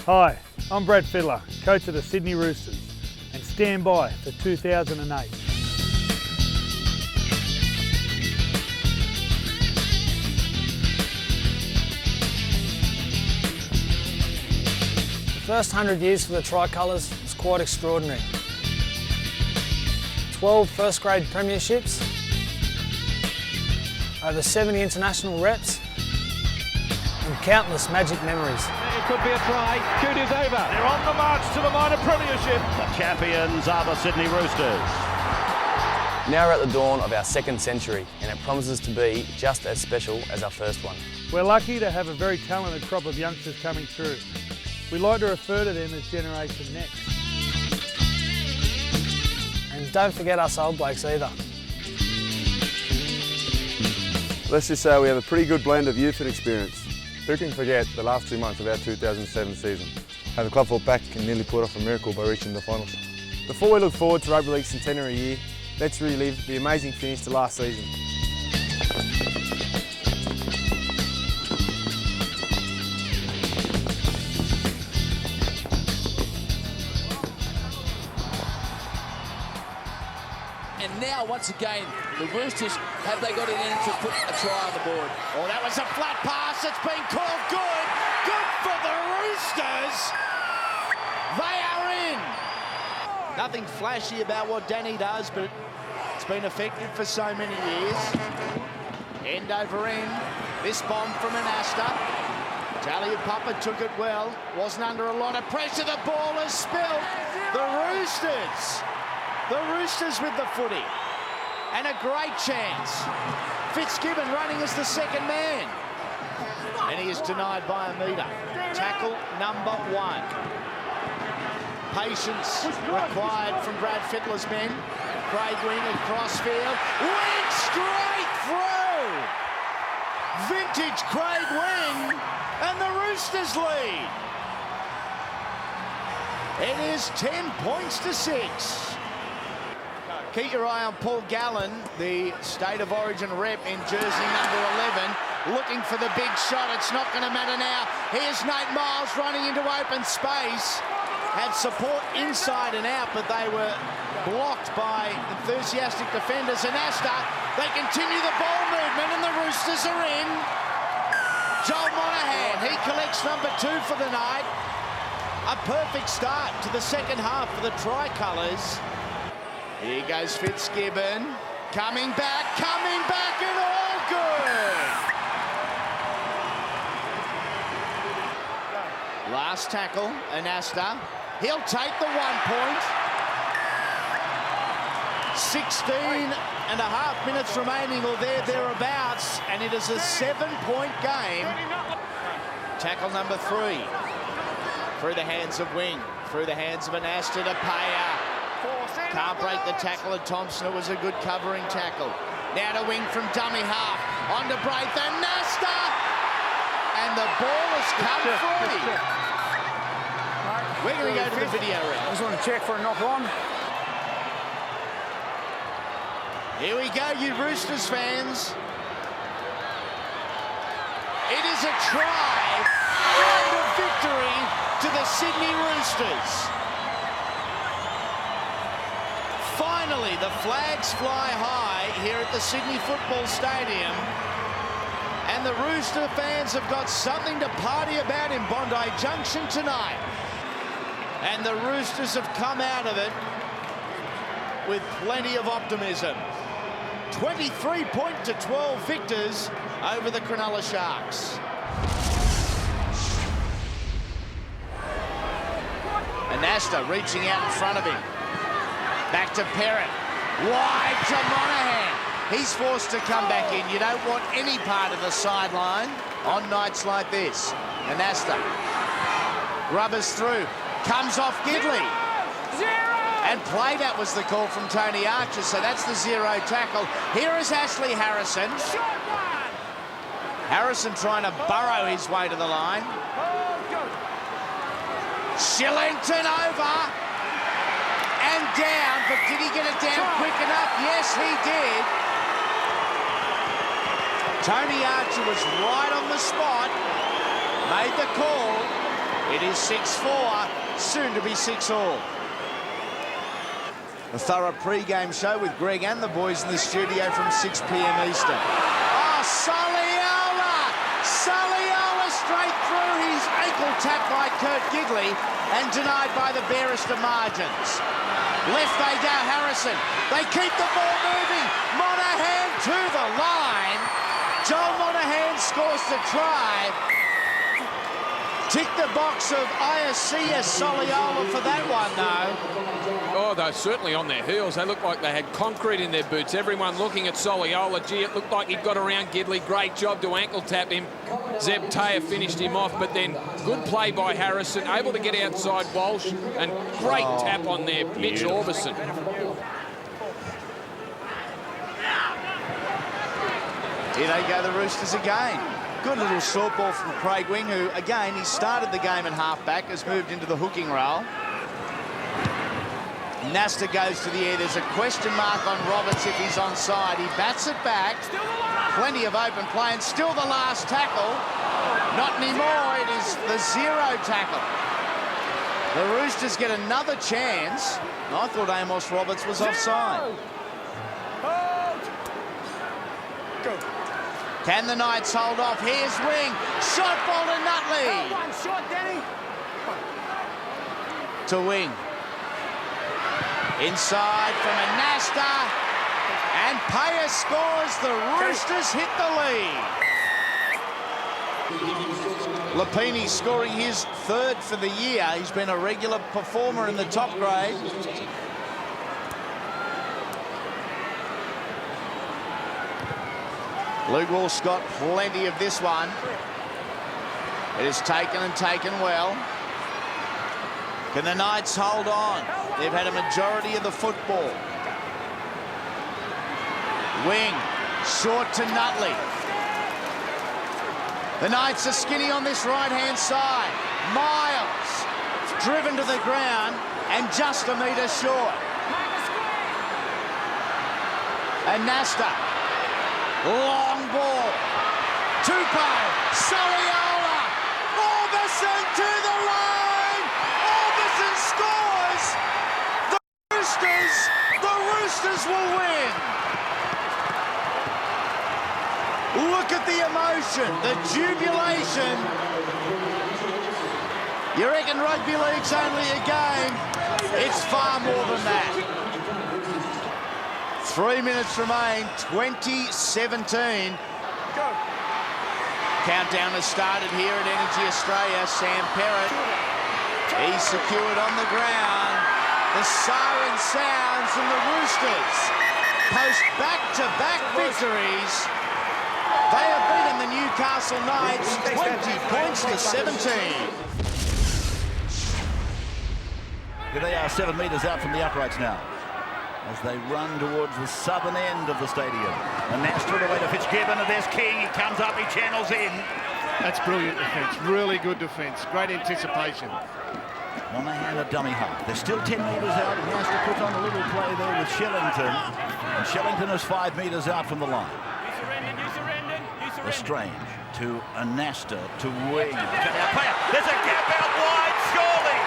Hi, I'm Brad Fiddler, coach of the Sydney Roosters, and stand by for 2008. The first 100 years for the Tricolours was quite extraordinary. 12 first grade premierships, over 70 international reps, and countless magic memories. It could be a try. Cootie's over. They're on the march to the minor premiership. The champions are the Sydney Roosters. Now we're at the dawn of our second century, and it promises to be just as special as our first one. We're lucky to have a very talented crop of youngsters coming through. We like to refer to them as Generation Next. And don't forget us old blokes either. Let's just say we have a pretty good blend of youth and experience. Who can forget the last 2 months of our 2007 season? How the club fought back and nearly pulled off a miracle by reaching the finals. Before we look forward to Rugby League's centenary year, let's relive the amazing finish to last season. And now, once again, the Roosters, have they got it in to put a try on the board? Oh, that was a flat pass. It's been called good. Good for the Roosters. They are in. Nothing flashy about what Danny does, but it's been effective for so many years. End over end. This bomb from Anasta. Taliapapa took it well. Wasn't under a lot of pressure. The ball is spilled. The Roosters with the footy. And a great chance. Fitzgibbon running as the second man. And he is denied by a metre. Tackle number 1. Patience required from Brad Fiddler's men. Craig Wing across field. Wing straight through! Vintage Craig Wing. And the Roosters lead. It is 10 points to 6. Keep your eye on Paul Gallen, the State of Origin rep in jersey number 11, looking for the big shot. It's not going to matter now. Here's Nate Miles running into open space. Had support inside and out, but they were blocked by enthusiastic defenders. And Asta, they continue the ball movement, and the Roosters are in. Joel Monahan, he collects number 2 for the night. A perfect start to the second half for the Tricolours. Here goes Fitzgibbon, coming back, and all good! Last tackle, Anasta. He'll take the 1 point. 16 and a half minutes remaining, or thereabouts, and it is a 7-point game. Tackle number 3. Through the hands of Wing, through the hands of Anasta to Paya. Can't break the tackle of Thompson. It was a good covering tackle. Now to Wing from dummy half. On to Braith and Nasta. And the ball has come free. We're going to go to the video room. I just want to check for a knock on. Here we go, you Roosters fans. It is a try and a victory to the Sydney Roosters. Finally, the flags fly high here at the Sydney Football Stadium. And the Rooster fans have got something to party about in Bondi Junction tonight. And the Roosters have come out of it with plenty of optimism. 23-12 victors over the Cronulla Sharks. Anasta reaching out in front of him. Back to Perrott. Wide to Monahan. He's forced to come back in. You don't want any part of the sideline on nights like this. Anasta rubbers through. Comes off Gidley. And play, that was the call from Tony Archer, so that's the 0 tackle. Here is Ashley Harrison. Harrison trying to burrow his way to the line. Shillington over and down, but did he get it down quick enough? Yes, he did. Tony Archer was right on the spot, made the call, It is 6-4, soon to be 6-all. A thorough pre-game show with Greg and the boys in the studio from 6 p.m. Eastern. Oh, Soliola! Soliola straight through. His ankle tapped by Kurt Gidley and denied by the barest of margins. Left they go, Harrison. They keep the ball moving. Monahan to the line. Joel Monahan scores the try. Tick the box of Iacea Soliola for that one, though. Oh, they're certainly on their heels. They looked like they had concrete in their boots. Everyone looking at Soliola. Gee, it looked like he'd got around Gidley. Great job to ankle tap him. Zeb Taylor finished him off, but then good play by Harrison, able to get outside Walsh, and great tap on there, Mitch Orbison. Here they go, the Roosters again. Good little short ball from Craig Wing, who, again, he started the game at halfback, has moved into the hooking role. Nasta goes to the air. There's a question mark on Roberts if he's onside. He bats it back. Plenty of open play, and still the last tackle. Not anymore. It is the 0 tackle. The Roosters get another chance. I thought Amos Roberts was offside. Go. Can the Knights hold off? Here's Wing. Shot ball to Nutley. One shot, Danny. To Wing. Inside from Anasta. And Payer scores. The Roosters hit the lead. Lapini scoring his 3rd for the year. He's been a regular performer in the top grade. Luke Walsh got plenty of this one. It is taken and taken well. Can the Knights hold on? They've had a majority of the football. Wing, short to Nutley. The Knights are skinny on this right-hand side. Miles, driven to the ground and just a metre short. And Nasta. Long ball. Tupou. Soliola. Orbison to the line. Orbison scores. The Roosters will win. Look at the emotion, the jubilation. You reckon rugby league's only a game? It's far more than that. 3 minutes remain, 2017. Go. Countdown has started here at Energy Australia. Sam Perrott, he's secured on the ground. The siren sounds and the Roosters post back-to-back victories. They have beaten the Newcastle Knights 20 points to 17. Here they are, 7 metres out from the uprights now, as they run towards the southern end of the stadium. And now straight away to Fitzgibbon, and there's King. He comes up, he channels in. That's brilliant defence, really good defence, great anticipation. Monahan a dummy half. They're still 10 metres out, and he has to put on a little play there with Shellington. And Shellington is 5 metres out from the line. Lestrange to Anasta to Wing. There's a gap out wide, surely,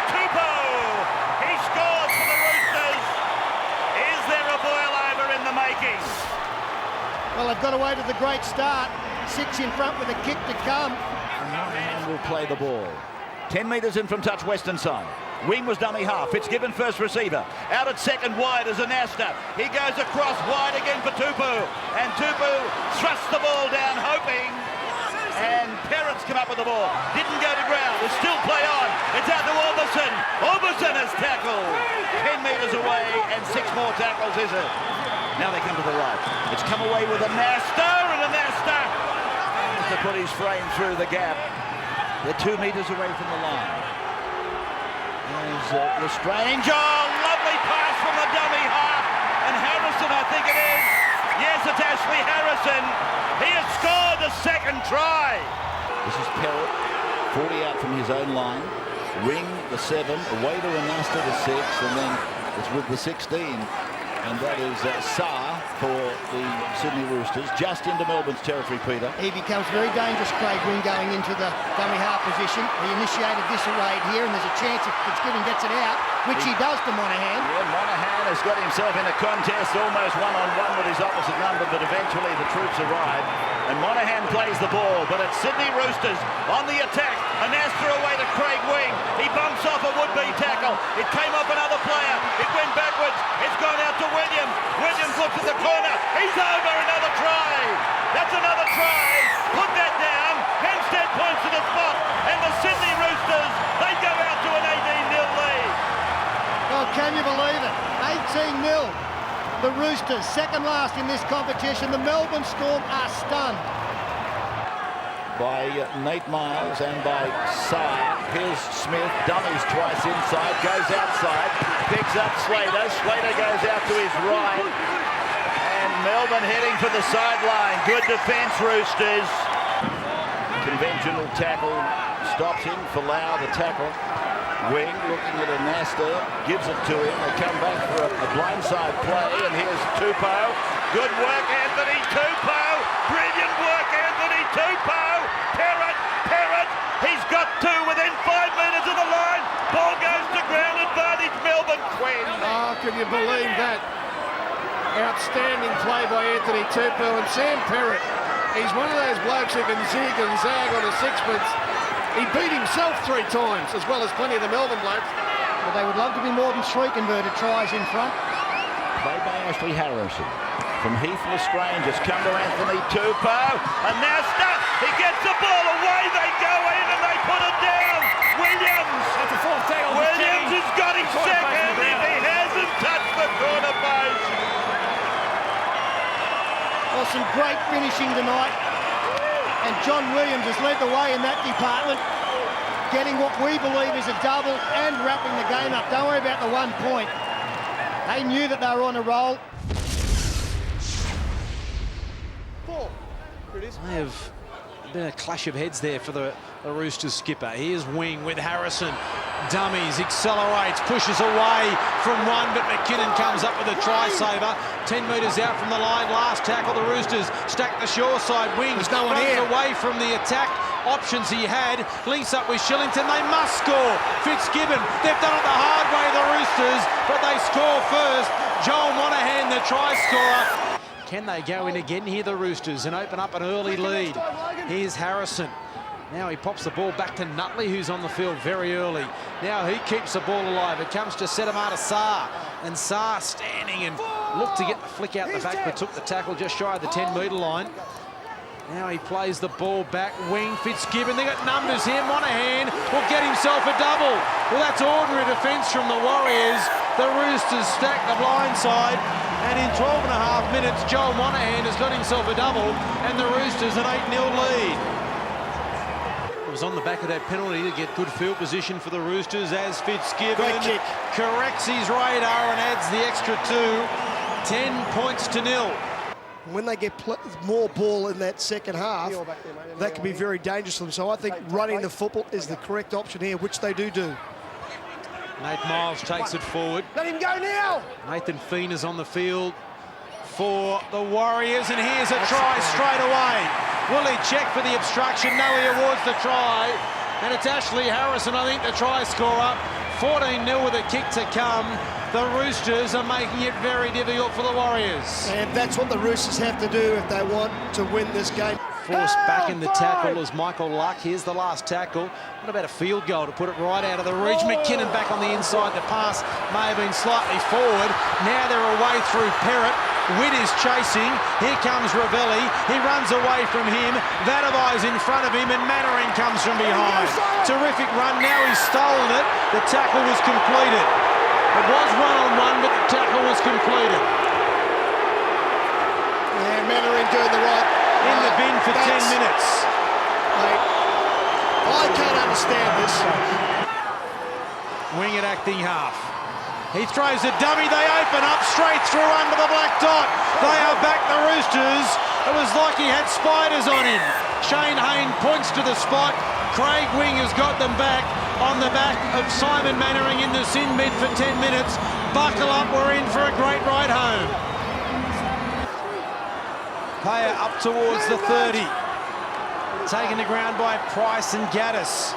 Tupou! He scores for the Roosters. Is there a boil over in the making? Well, they've got away to the great start. 6 in front with a kick to come. And Monahan will play the ball. 10 metres in from touch, western side. Wing was dummy half. Fitzgibbon first receiver. Out at second wide is Anasta. He goes across wide again for Tupou. And Tupou thrusts the ball down, hoping. And Perrott's come up with the ball. Didn't go to ground. There's still play on. It's out to Orbison. Orbison has tackled. 10 metres away and 6 more tackles, is it? Now they come to the right. It's come away with Anasta, and Anasta has to put his frame through the gap. They're 2 metres away from the line. There's Lestrange. Oh, lovely pass from the dummy half. And Harrison, I think it is. Yes, it's Ashley Harrison. He has scored the second try. This is Perrott, 40 out from his own line. Ring, the 7, away to Anasta, the 6, and then it's with the 16. And that is Saar for the Sydney Roosters, just into Melbourne's territory, Peter. He becomes very dangerous, Craig Wing, going into the dummy half position. He initiated disarray here, and there's a chance if Fitzgibbon gets it out, which he does to Monahan. Yeah, Monahan has got himself in a contest, almost one-on-one with his opposite number, but eventually the troops arrive, and Monahan plays the ball, but it's Sydney Roosters on the attack. Anasta away to Craig Wing. He bumps off a would-be tackle. It came off another player. It went backwards. It's gone out to Williams. Williams looks at the corner. He's over. Another try. That's another try. Put that down. Hempstead points to the spot. And the Sydney Roosters, they go out to an 18-0 lead. Oh, can you believe it? 18-0. The Roosters, second last in this competition. The Melbourne Storm are stunned. By Nate Miles and by Saar. Here's Smith, dummies twice inside, goes outside, picks up Slater. Slater goes out to his right. And Melbourne heading for the sideline. Good defence, Roosters. Conventional tackle, stops him. Falau, the tackle. Wing looking at Anasta, gives it to him. They come back for a blindside play, and here's Tupou. Good work, Anthony Tupou. Brilliant work, Anthony Tupou. Perrott, he's got two within 5 metres of the line. Ball goes to ground advantage, Melbourne. Quinn. Oh, can you believe that? Outstanding play by Anthony Tupou and Sam Perrott. He's one of those blokes who can zig and zag on a sixpence. He beat himself 3 times, as well as plenty of the Melbourne blokes. But they would love to be more than 3 converted tries in front. Play by Ashley Harrison. From Heath Lestrange, it's come to Anthony Tupou. Anasta, he gets the ball away, they go in and they put it down. Williams. That's a fourth tackle. Williams has got his second if he hasn't touched the corner post. Well, some great finishing tonight. And John Williams has led the way in that department, getting what we believe is a double and wrapping the game up. Don't worry about the 1 point. They knew that they were on a roll. May have been a clash of heads there for the Roosters skipper. Here's Wing with Harrison. Dummies, accelerates, pushes away from one, but McKinnon comes up with a try saver. 10 metres out from the line, last tackle. The Roosters stack the shore side. Wing runs away from the attack options he had. Links up with Shillington. They must score. Fitzgibbon, they've done it the hard way, the Roosters, but they score first. Joel Monahan, the try scorer. Can they go in again here, the Roosters, and open up an early lead? Here's Harrison. Now he pops the ball back to Nutley, who's on the field very early. Now he keeps the ball alive. It comes to Sedamata Saar. And Saar standing and looked to get the flick out the back, but took the tackle just shy of the 10-metre line. Now he plays the ball back. Wing, Fitzgibbon, they got numbers here. Monahan will get himself a double. Well, that's ordinary defence from the Warriors. The Roosters stack the blind side. And in 12.5 minutes, Joel Monahan has got himself a double, and the Roosters an 8-0 lead. It was on the back of that penalty to get good field position for the Roosters as Fitzgibbon corrects his radar and adds the extra 2. 10 points to 0. When they get more ball in that second half, that can be very dangerous for them. So I think running the football is the correct option here, which they do. Nate Miles takes it forward. Let him go now! Nathan Feena's on the field for the Warriors, and here's a try straight away. Will he check for the obstruction? No, he awards the try. And it's Ashley Harrison, I think, the try scorer. 14-0 with a kick to come. The Roosters are making it very difficult for the Warriors. And that's what the Roosters have to do if they want to win this game. Forced back in the tackle as Michael Luck. Here's the last tackle. What about a field goal to put it right out of the reach? McKinnon back on the inside. The pass may have been slightly forward. Now they're away through Perrott. Witt is chasing. Here comes Ravelli. He runs away from him. Vadavai's in front of him, and Mannering comes from behind. Terrific run. Now he's stolen it. The tackle was completed. It was one-on-one, but the tackle was completed. Yeah, Mannering doing the right. In the bin for 10 minutes. Mate, I can't understand this. Wing at acting half. He throws a dummy. They open up straight through under the black dot. They are back, the Roosters. It was like he had spiders on him. Shane Hayne points to the spot. Craig Wing has got them back on the back of Simon Mannering in the sin mid for 10 minutes. Buckle up, we're in for a great ride home. Paya up towards the 30. Taken to ground by Price and Gaddis.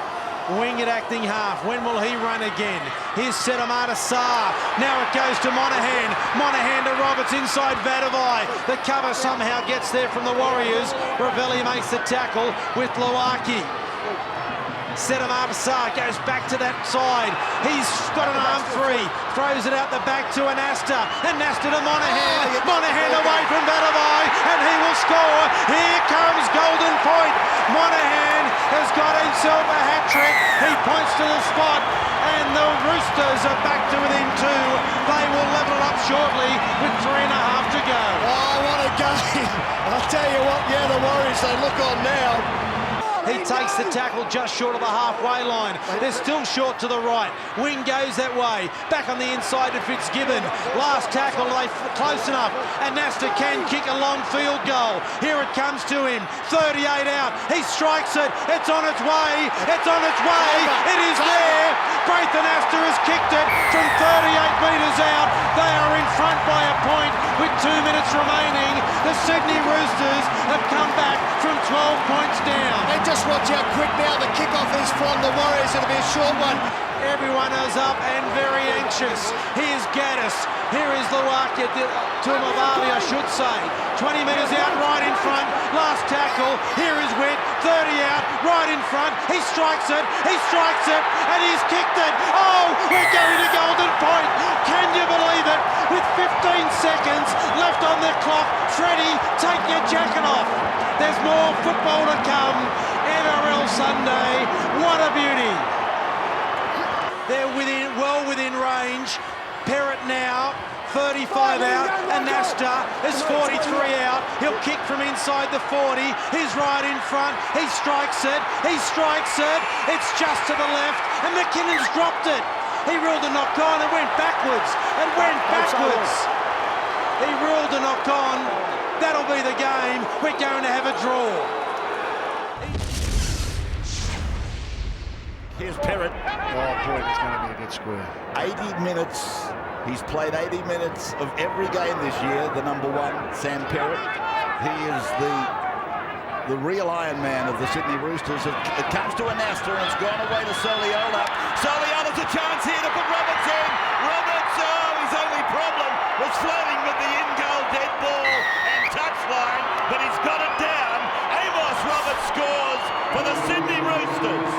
Wing at acting half. When will he run again? Here's Sedamata Sarr. Now it goes to Monahan. Monahan to Roberts inside Vadavai. The cover somehow gets there from the Warriors. Ravelli makes the tackle with Lawaki. Sedamata Sarr goes back to that side. He's got an arm free. Throws it out the back to Anasta. Anasta to Monahan. Monahan away from Vadavai. And he will score. Here comes Golden Point. Monahan has got himself a hat-trick. He points to the spot. And the Roosters are back to within 2. They will level it up shortly with 3.5 to go. Oh, what a game. I'll tell you what, yeah, the Warriors, they look on now. He takes the tackle just short of the halfway line. They're still short to the right. Wing goes that way. Back on the inside to Fitzgibbon. Last tackle, they close enough. And Nasta can kick a long field goal. Here it comes to him. 38 out. He strikes it. It's on its way. It's on its way. It is there. Braith Anasta has kicked it from 38 metres out. They are in front by a point with 2 minutes remaining. The Sydney Roosters have come back from 12 points down. And just watch how quick now the kickoff is from the Warriors. It'll be a short one. Everyone is up and very anxious. Here's Gaddis. Here is Lawaki, Tuamavali, I should say. 20 metres out, right in front. Last tackle. Here is Witt. 30 out, right in front. He strikes it. He strikes it. And he's kicked it. Oh, we're going to Golden Point. Can you believe it? With 15 seconds left on the clock. Freddie, take your jacket off. There's more football to come. NRL Sunday. What a beauty. They're well within range. Perrott now, 35 out. Anasta is 43 out. He'll kick from inside the 40. He's right in front. He strikes it. He strikes it. It's just to the left. And McKinnon's dropped it. He ruled a knock on and went backwards. And went backwards. He ruled a knock on. That'll be the game. We're going to have a draw. Here's Perrott. Oh, boy, it's going to be a good square. 80 minutes. He's played 80 minutes of every game this year, the number 1, Sam Perrott. He is the real Iron Man of the Sydney Roosters. It comes to Anasta and it's gone away to Soliola. Soliola's a chance here to put Roberts in. Roberts, his only problem was flirting with the in-goal dead ball and touchline, but he's got it down. Amos Roberts scores for the Sydney Roosters.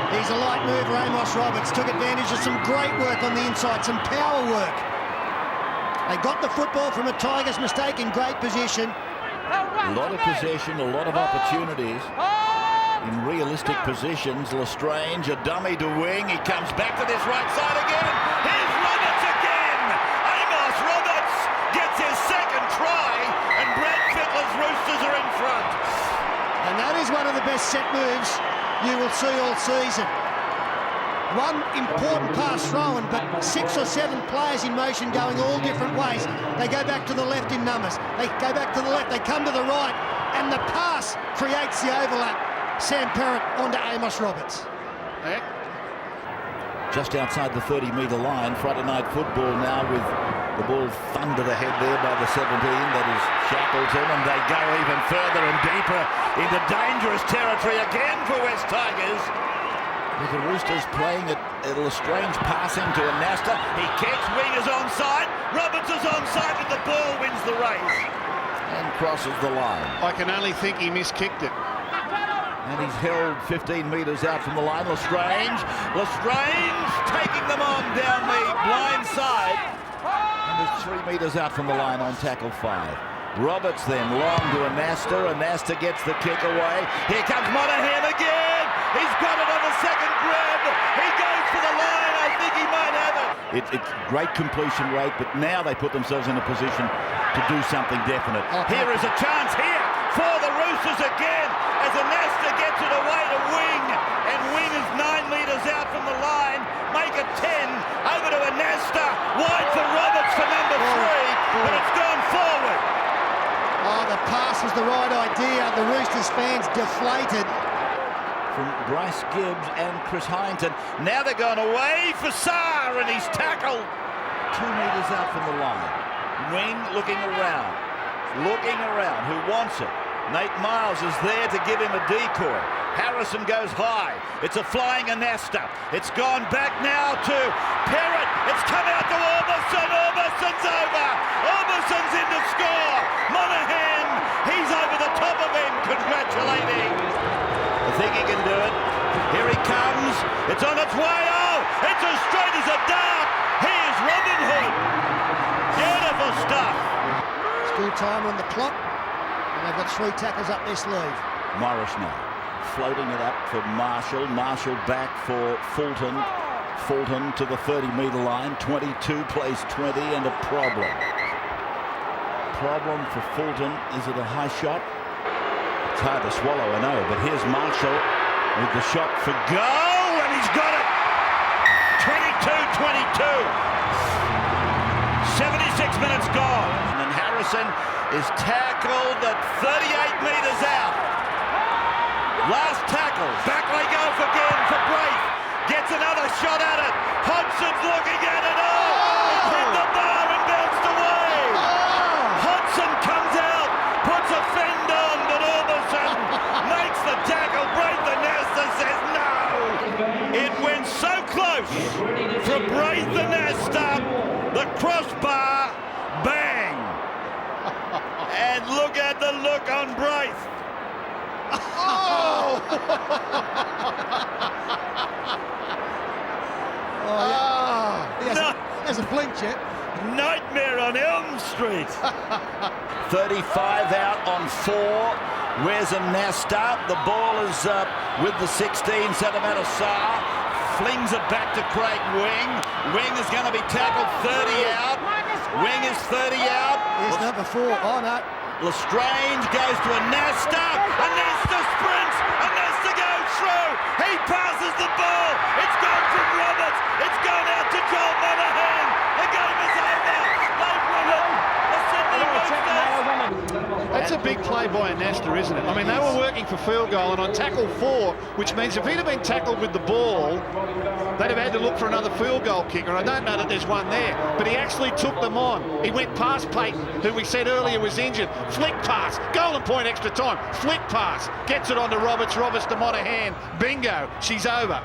He's a light mover, Amos Roberts. Took advantage of some great work on the inside, some power work. They got the football from a Tigers mistake in great position. A lot of possession, a lot of opportunities. In realistic positions, Lestrange, a dummy to wing. He comes back to this right side again. Here's Roberts again. Amos Roberts gets his second try, and Brad Fittler's Roosters are in front. And that is one of the best set moves you will see all season. One important pass thrown, but 6 or 7 players in motion going all different ways. They go back to the left in numbers. They go back to the left, they come to the right, and the pass creates the overlap. Sam Perrott onto Amos Roberts. Just outside the 30-metre line, Friday night football now with the ball thunder the head there by the 17. That is Shackleton, and they go even further and deeper into dangerous territory again for West Tigers. With the Roosters playing at Lestrange, passing to Anasta. He kicks, Wing is onside. Roberts is onside, but the ball wins the race and crosses the line. I can only think he miskicked it. And he's held 15 metres out from the line. Lestrange taking them on down the blind side. And is 3 metres out from the line on tackle 5. Roberts then long to Anasta. Anasta gets the kick away. Here comes Monahan again. He's got it on the second grab. He goes for the line. I think he might have it. It's great completion rate, but now they put themselves in a position to do something definite. Here is a chance here for the Roosters again as Anasta gets it away to Wing. And Wing is 9 metres out from the line. Make it 10. Over to Anasta. Wide for Roberts for number 3, but it's gone forward. Oh, the pass was the right idea. The Roosters fans deflated. From Bryce Gibbs and Chris Hyington. Now they're going away for Sarr, and he's tackled 2 metres out from the line. Wing looking around. looking around, who wants it. Nate Miles is there to give him a decoy. Harrison goes high. It's a flying Anasta. It's gone back now to Perrott. It's come out to Orbison. Orbison's over. Orbison's in to score. Monahan, he's over the top of him, congratulating. I think he can do it. Here he comes. It's on its way. Oh, it's as straight as a dart. Here's Robin Hood. Beautiful stuff. Still time on the clock. And they've got 3 tackles up their sleeve. Morris now, floating it up for Marshall. Marshall back for Fulton. Fulton to the 30-metre line. 22 plays 20 and a problem. Problem for Fulton. Is it a high shot? It's hard to swallow, I know. But here's Marshall with the shot for goal, and he's got it. 22-22. 76 minutes gone. And Harrison is tackled at 38 metres out. Last tackle. Back they go again for Braith. Gets another shot at it. Hodgson's looking at it. Oh! It hit the bar and bounced away. Hodgson comes out, puts a fend on, but Orbison makes the tackle. Braith the Nesta says no. It went so close for Braith the Nesta. The crossbar, bang. And look at the look on Braith. Oh! There's a flinch, yeah. Nightmare on Elm Street. 35 out on 4. Where's a Nasta? The ball is with the 16 centimetre Saar. Flings it back to Craig Wing. Wing is going to be tackled 30 out. Wing is 30 out. Here's number 4. Oh, no. Lestrange goes to Anasta. Anasta sprints. Anasta goes through. He passes the ball. It's gone from Roberts. It's gone out to Joel Monahan. The game is over. They've won it. The Sydney Roosters. That's a big play by Anasta, isn't it? I mean, they were working for field goal, and on tackle 4, which means if he'd have been tackled with the ball, they'd have had to look for another field goal kicker. I don't know that there's one there, but he actually took them on. He went past Payton, who we said earlier was injured. Flick pass, golden point extra time. Flick pass, gets it on to Roberts. Roberts to Monahan. Bingo, she's over.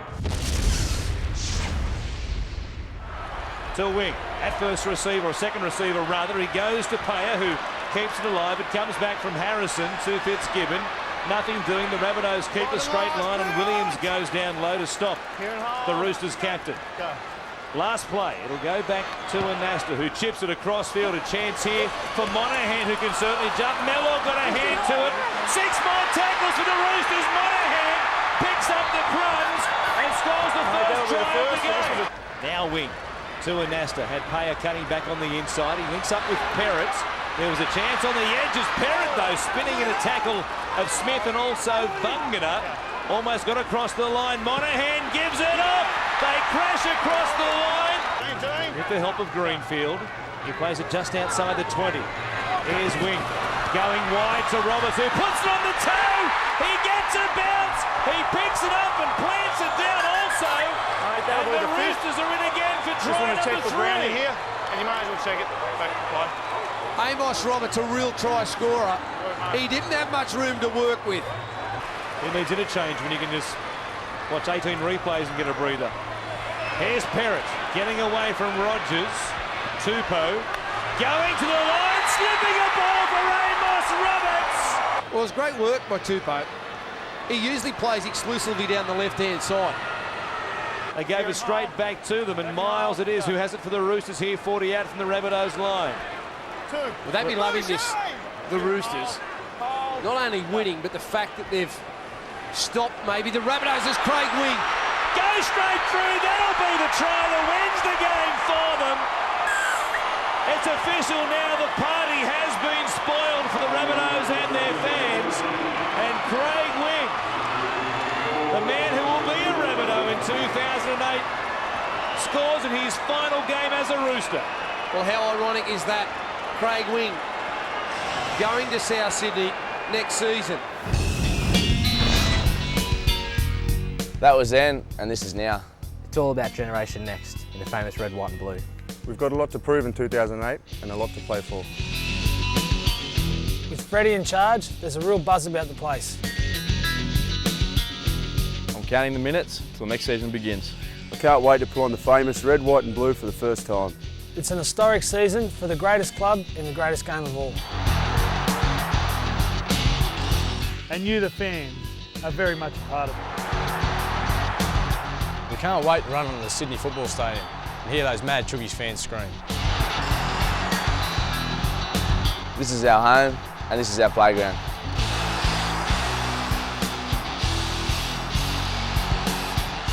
To Wing, at first receiver, or second receiver rather. He goes to Payer, who keeps it alive. It comes back from Harrison to Fitzgibbon. Nothing doing. The Rabbitohs keep a straight line, and Williams goes down low to stop the Roosters captain. Last play, it'll go back to Anasta, who chips it across field. A chance here for Monahan, who can certainly jump. Mellor got a hand to it. 6 more tackles for the Roosters. Monahan picks up the crumbs and scores the first try of the game. Now Wing to Anasta. Had Payer cutting back on the inside. He links up with Perrott. There was a chance on the edges. Perrott, though, spinning in a tackle of Smith and also Bungana. Almost got across the line. Monahan gives it up. They crash across the line. With the help of Greenfield. He plays it just outside the 20. Here's Wing going wide to Roberts, who puts it on the toe. He gets a bounce. He picks it up and plants it down also. And the Roosters are in again for try number 3. Here, and you might as well check it. Back play. Amos Roberts, a real try scorer. He didn't have much room to work with. He needs interchange when you can just watch 18 replays and get a breather. Here's Perrott getting away from Rogers. Tupou going to the line, slipping a ball for Amos Roberts. Well, it was great work by Tupou. He usually plays exclusively down the left-hand side. They gave it straight back to them, and Miles it is who has it for the Roosters here, 40 out from the Rabbitohs line. Well, they'd be loving this, the Roosters. Not only winning, but the fact that they've stopped maybe the Rabbitohs as Craig Wing. Go straight through, that'll be the try that wins the game for them. It's official now, the party has been spoiled for the Rabbitohs and their fans. And Craig Wing, the man who will be a Rabbitoh in 2008, scores in his final game as a Rooster. Well, how ironic is that? Craig Wing going to South Sydney next season. That was then, and this is now. It's all about Generation Next in the famous red, white and blue. We've got a lot to prove in 2008 and a lot to play for. Freddie in charge, there's a real buzz about the place. I'm counting the minutes till next season begins. I can't wait to put on the famous red, white and blue for the first time. It's an historic season for the greatest club in the greatest game of all. And you, the fans, are very much a part of it. We can't wait to run onto the Sydney Football Stadium and hear those mad Chookies fans scream. This is our home and this is our playground.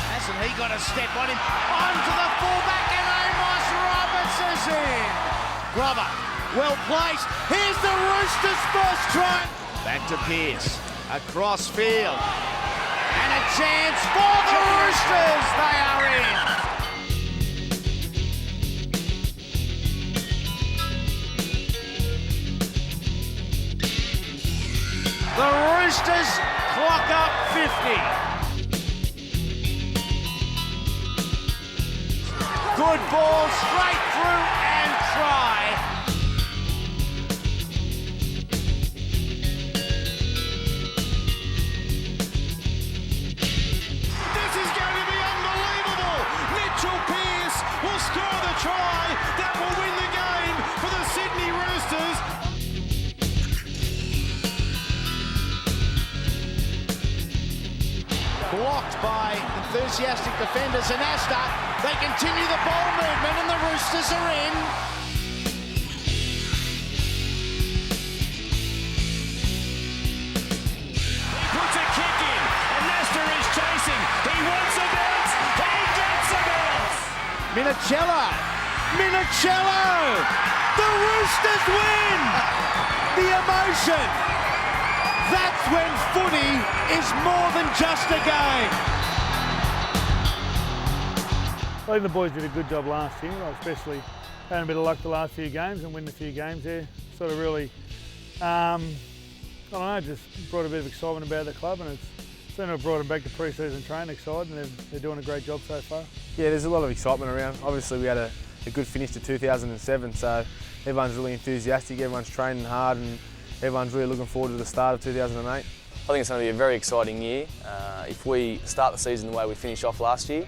Hasn't he got a step on him? Onto the fullback and Amos Roberts is in. Glover, well placed. Here's the Roosters' first try. Back to Pearce, across field. And a chance for the Roosters. They are in. The Roosters clock up 50. Good ball, straight through and try. This is going to be unbelievable. Mitchell Pearce will score the try that will win the game for the Sydney Roosters. Blocked by enthusiastic defenders and Asta. They continue the ball movement and the Roosters are in. He puts a kick in and Nesta is chasing. He wants a bounce. He gets a bounce. Minicello! The Roosters win! The emotion! That's when footy is more than just a game. I think the boys did a good job last year, especially having a bit of luck the last few games and winning a few games there. Sort of really, I don't know, just brought a bit of excitement about the club, and it's certainly brought them back to pre-season training excited, and they're doing a great job so far. Yeah, there's a lot of excitement around. Obviously we had a good finish to 2007, so everyone's really enthusiastic, everyone's training hard, and everyone's really looking forward to the start of 2008. I think it's going to be a very exciting year. If we start the season the way we finished off last year,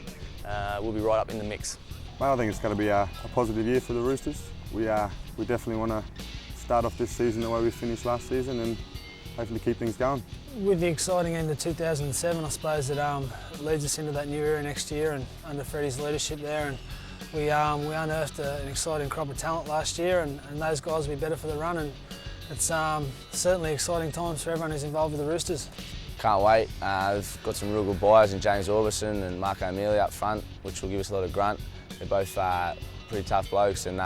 we'll be right up in the mix. Well, I think it's going to be a positive year for the Roosters. We definitely want to start off this season the way we finished last season and hopefully keep things going. With the exciting end of 2007, I suppose it leads us into that new era next year, and under Freddie's leadership there, and we unearthed an exciting crop of talent last year, and those guys will be better for the run, and it's certainly exciting times for everyone who's involved with the Roosters. Can't wait. We've got some real good buyers in James Orbison and Mark O'Mealy up front, which will give us a lot of grunt. They're both pretty tough blokes, and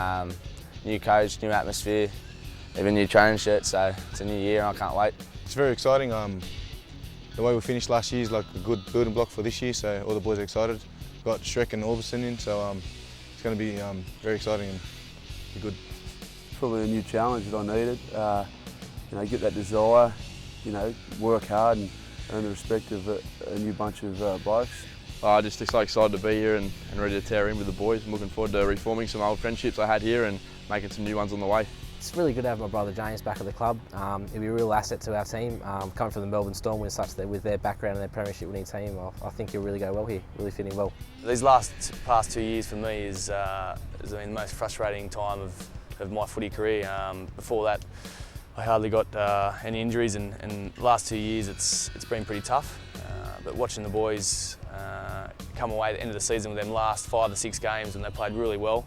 new coach, new atmosphere, even new training shirt, so it's a new year and I can't wait. It's very exciting. The way we finished last year is like a good building block for this year, so all the boys are excited. Got Shrek and Orbison in, so it's going to be very exciting and be good. Probably a new challenge that I needed. Get that desire, work hard and earn the respect of a new bunch of blokes. Just so excited to be here and ready to tear in with the boys. I'm looking forward to reforming some old friendships I had here and making some new ones on the way. It's really good to have my brother James back at the club. He'll be a real asset to our team. Coming from the Melbourne Storm with their background and their premiership winning team, I think he'll really go well here, really fitting well. These past 2 years for me has been the most frustrating time of my footy career. Before that, I hardly got any injuries, and the last 2 years it's been pretty tough. But watching the boys come away at the end of the season with them last 5 or 6 games, and they played really well,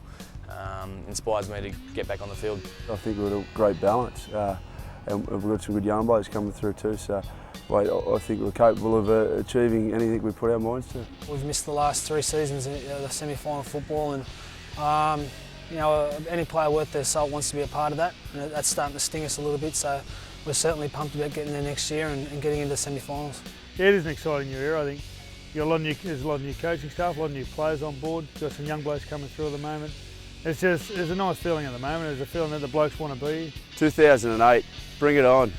inspires me to get back on the field. I think we're at a great balance, and we've got some good young blokes coming through too. So, I think we're capable of achieving anything we put our minds to. We've missed the last 3 seasons in the semi-final football, and any player worth their salt wants to be a part of that, and that's starting to sting us a little bit. So we're certainly pumped about getting there next year and getting into the semi-finals. Yeah, it is an exciting new era. I think there's a lot of new coaching staff, a lot of new players on board. Got some young blokes coming through at the moment. There's a nice feeling at the moment. There's a feeling that the blokes want to be. 2008, bring it on.